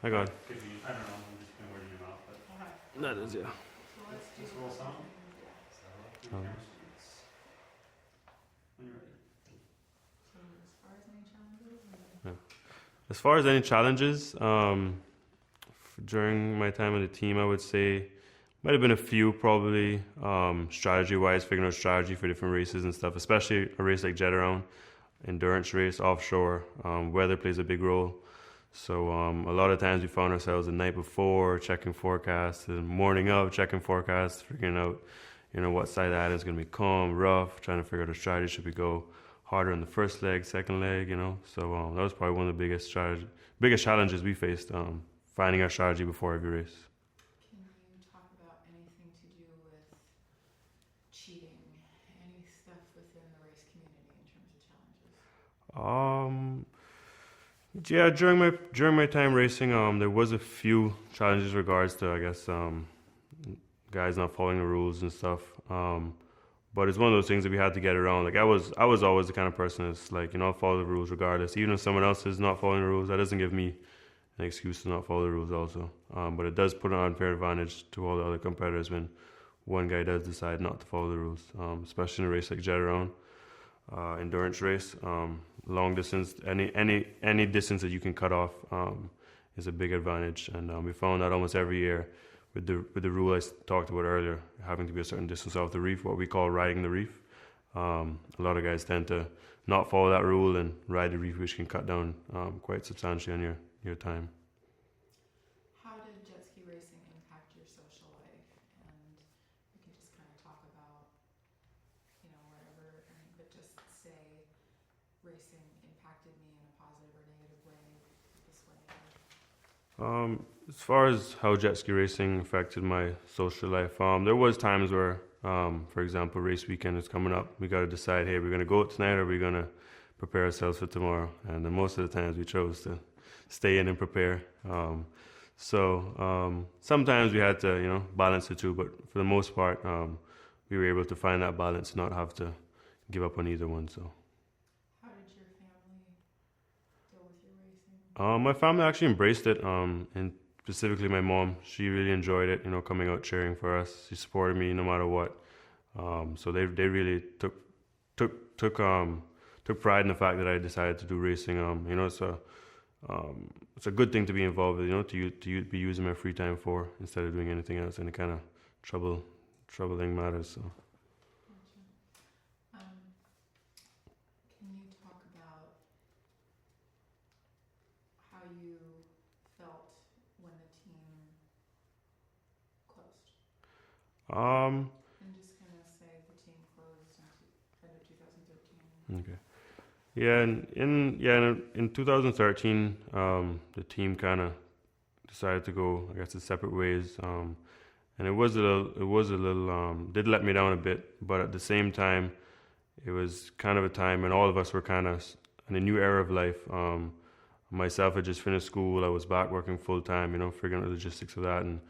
Hi, God. Could be, I don't know, I'm just gonna word your mouth, but. That is, yeah. So let's do This little song? Yeah. Um, When you're ready. So as far as any challenges, As far as any challenges, during my time on the team, I would say might have been a few probably strategy-wise, figuring out strategy for different races and stuff, especially a race like Jet Around, endurance race, offshore. Weather plays a big role. So a lot of times we found ourselves the night before checking forecasts, the morning of checking forecasts, figuring out, what side of the island is going to be calm, rough, trying to figure out a strategy. Should we go harder in the first leg, second leg, So that was probably one of the biggest challenges we faced, finding our strategy before every race. can you talk about anything to do with cheating? Any stuff within the race community in terms of challenges? Yeah, during my time racing, there was a few challenges regards to, I guess, guys not following the rules and stuff. But it's one of those things that we had to get around. Like I was always the kind of person that's like, I'll follow the rules regardless. Even if someone else is not following the rules, that doesn't give me an excuse to not follow the rules also. But it does put an unfair advantage to all the other competitors when one guy does decide not to follow the rules, especially in a race like Jet Around, endurance race. Long distance, any distance that you can cut off is a big advantage, and we found that almost every year with the rule I talked about earlier, having to be a certain distance off the reef, what we call riding the reef. A lot of guys tend to not follow that rule and ride the reef, which can cut down quite substantially on your time. How did jet ski racing impact your social life? And we can just kind of talk about, whatever, but just say racing impacted me in a positive or negative way this way. As far as how jet ski racing affected my social life, there was times where, for example, race weekend is coming up. We got to decide, hey, we're going to go tonight or we're going to prepare ourselves for tomorrow. And then most of the times we chose to stay in and prepare. So sometimes we had to, balance the two, but for the most part, we were able to find that balance, not have to give up on either one. So. How did your family deal with your racing? My family actually embraced it, and specifically my mom. She really enjoyed it, coming out cheering for us. She supported me no matter what. So they really took pride in the fact that I decided to do racing. It's a good thing to be involved with, to be using my free time for instead of doing anything else, any kind of troubling matters. So. Gotcha. Can you talk about how you felt when the team closed? And just kind of say the team closed in end of 2013. Okay. Yeah, in 2013, the team kind of decided to go, I guess, separate ways. And it was a little, did let me down a bit, but at the same time, it was kind of a time when all of us were kind of in a new era of life. Myself had just finished school. I was back working full time, figuring out the logistics of that. And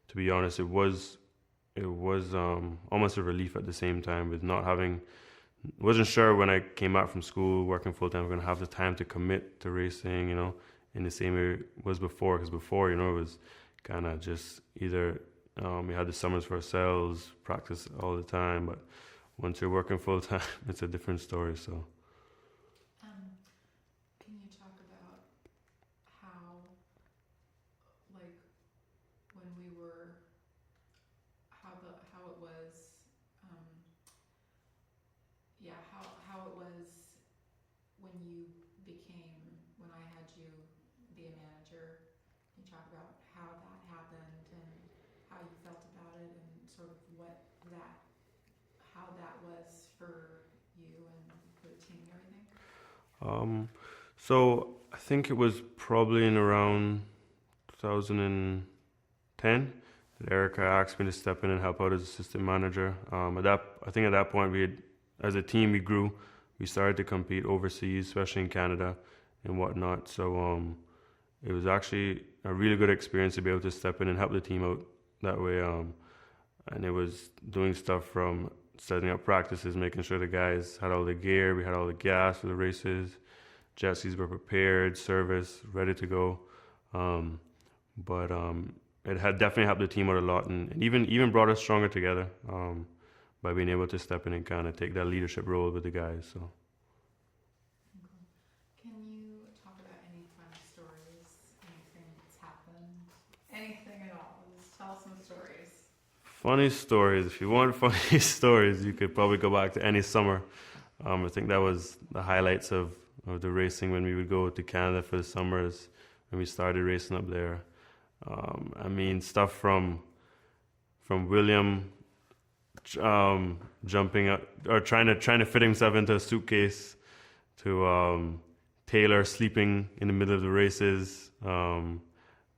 to be honest, it was almost a relief at the same time with not having. Wasn't sure when I came out from school working full time, I'm going to have the time to commit to racing, in the same way it was before. Because before, it was kind of just either we had the summers for ourselves, practice all the time. But once you're working full time, it's a different story. So. Can you talk about how, like, when we were, how it was, how it was when I had you be a manager? Can you talk about how that happened and how you felt about it and sort of how that was for you and for the team and everything? So I think it was probably in around 2010 that Erica asked me to step in and help out as assistant manager. I think at that point as a team, we grew. We started to compete overseas, especially in Canada and whatnot. So it was actually a really good experience to be able to step in and help the team out that way. And it was doing stuff from setting up practices, making sure the guys had all the gear, we had all the gas for the races, jet skis were prepared, service, ready to go. but it had definitely helped the team out a lot, and even brought us stronger together by being able to step in and kind of take that leadership role with the guys. So. Can you talk about any fun stories, anything that's happened, anything at all? Just tell some stories. Funny stories. If you want funny stories, you could probably go back to any summer. I think that was the highlights of the racing when we would go to Canada for the summers when we started racing up there. I mean, stuff from William jumping up or trying to fit himself into a suitcase to Taylor sleeping in the middle of the races. Man,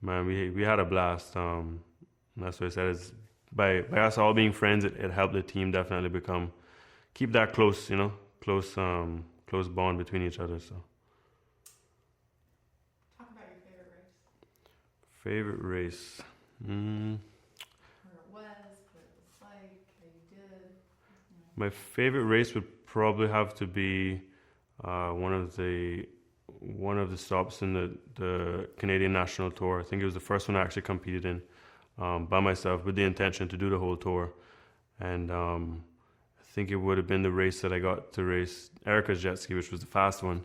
we had a blast. That's what I said. Is by us all being friends, it helped the team definitely keep that close, close bond between each other. So. Talk about your favorite race. Favorite race. Where it was, what it was like, how you did. My favorite race would probably have to be one of the stops in the Canadian National Tour. I think it was the first one I actually competed in by myself with the intention to do the whole tour. And I think it would have been the race that I got to race Erica's jet ski, which was the fast one.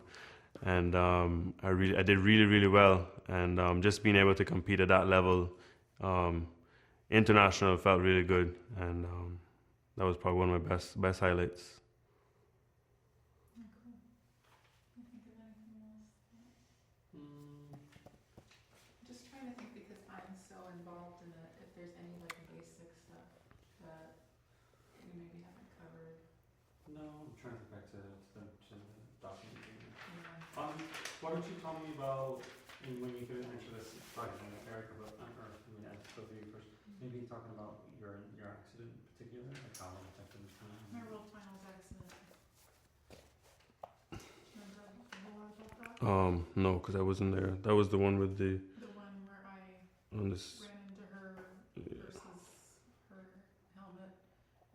And I did really, really well. And just being able to compete at that level, international, felt really good. And that was probably one of my best highlights. Oh, cool. Can you think of anything else? Just trying to think because I'm so involved in it. If there's any like basic stuff that we maybe haven't covered. No, I'm trying to think back to the document. Yeah. Why don't you tell me about when you could answer this question, Erica, but or I mean, I'd go through you first. Maybe talking about your accident in particular, like how it affected the team. My world finals accident. Remember a lot about that? No, because I wasn't there. That was the one with the The one where I on this. ran into her versus her helmet,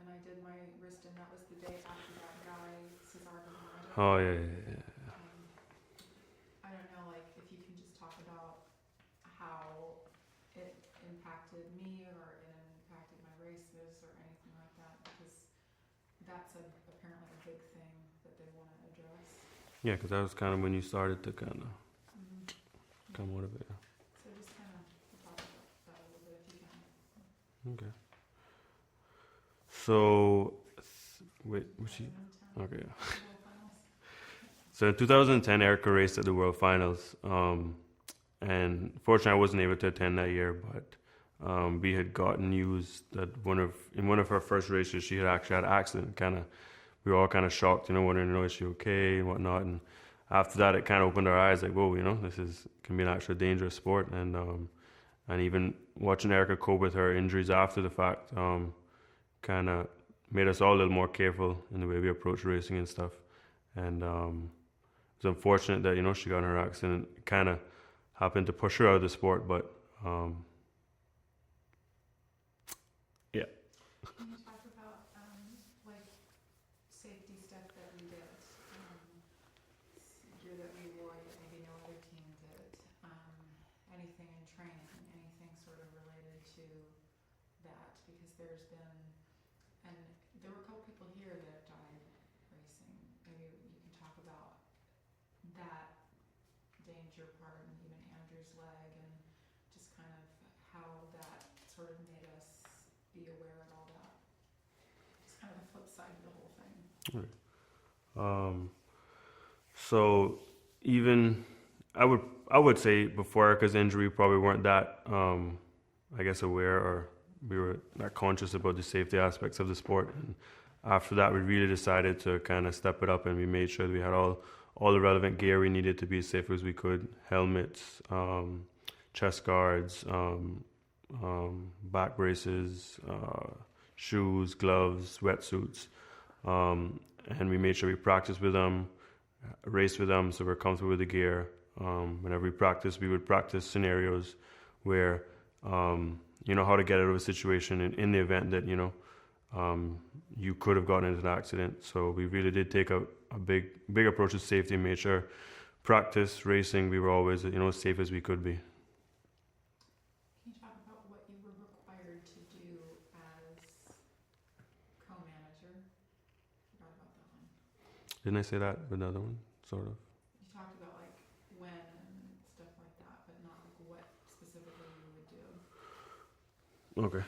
and I did my wrist, and that was the day after that guy, Cesar Bernardo. Oh yeah. I don't know, like, if you can just talk about how it impacted me or it impacted my races or anything like that, because that's apparently a big thing that they want to address. Yeah, because that was kind of when you started to kind of come out of it. So just kind of talk about that a little bit if you can. Okay. So, wait, was she? 2010, Okay. World Finals. So in 2010, Erica raced at the World Finals, and fortunately, I wasn't able to attend that year. But we had gotten news that in one of her first races, she had actually had an accident. We were all kind of shocked, wondering, is she okay and whatnot. And after that, it kind of opened our eyes, like, whoa, this can be an actually dangerous sport. And even watching Erica cope with her injuries after the fact, kind of made us all a little more careful in the way we approach racing and stuff. And it was unfortunate that she got in her accident. It kind of happened to push her out of the sport, but yeah. Can you talk about like safety stuff that we did, gear that we wore that maybe no other team did, anything in training, anything sort of related to that? Because there's been, and there were a couple people here that died racing. Maybe you can talk about that danger part and even Andrew's leg and just kind of how that sort of made us be aware of all that. Just kind of the flip side of the whole thing. So even I would say before Erica's injury, we probably weren't that I guess aware, or we were not conscious about the safety aspects of the sport. And after that, we really decided to kind of step it up, and we made sure that we had all the relevant gear we needed to be as safe as we could: helmets, chest guards, back braces, shoes, gloves, wetsuits, and we made sure we practiced with them, raced with them, so we're comfortable with the gear. Whenever we practice, we would practice scenarios where how to get out of a situation in the event that you could have gotten into an accident. So we really did take a big approach to safety and made sure practice racing we were always as safe as we could be. talk about what you were required to do as co-manager? Forgot about that one. Didn't I say that with another one? Sort of. You talked about like when and stuff like that, but not like what specifically you would do. Okay.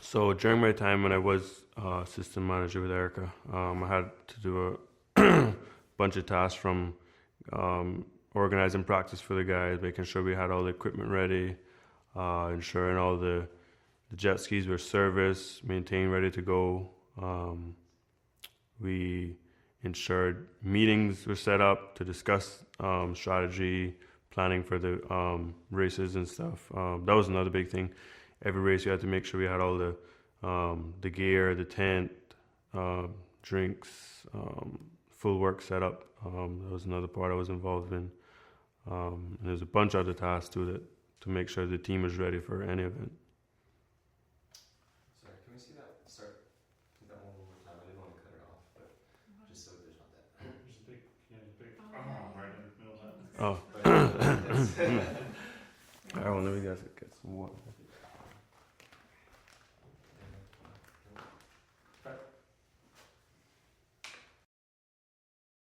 So during my time when I was assistant manager with Erica, I had to do a bunch of tasks from organizing practice for the guys, making sure we had all the equipment ready, ensuring all the jet skis were serviced, maintained, ready to go. We ensured meetings were set up to discuss strategy, planning for the races and stuff. That was another big thing. Every race, you had to make sure we had all the gear, the tent, drinks, full work set up. That was another part I was involved in. And there's a bunch of other tasks too to make sure the team was ready for any event. Sorry, can we see that? Sorry, do that one more time. I didn't want to cut it off, but just so there's not that. There's a big, big Oh, arm yeah, right in the middle of that. Oh. But, All right, well, let me guys get some water.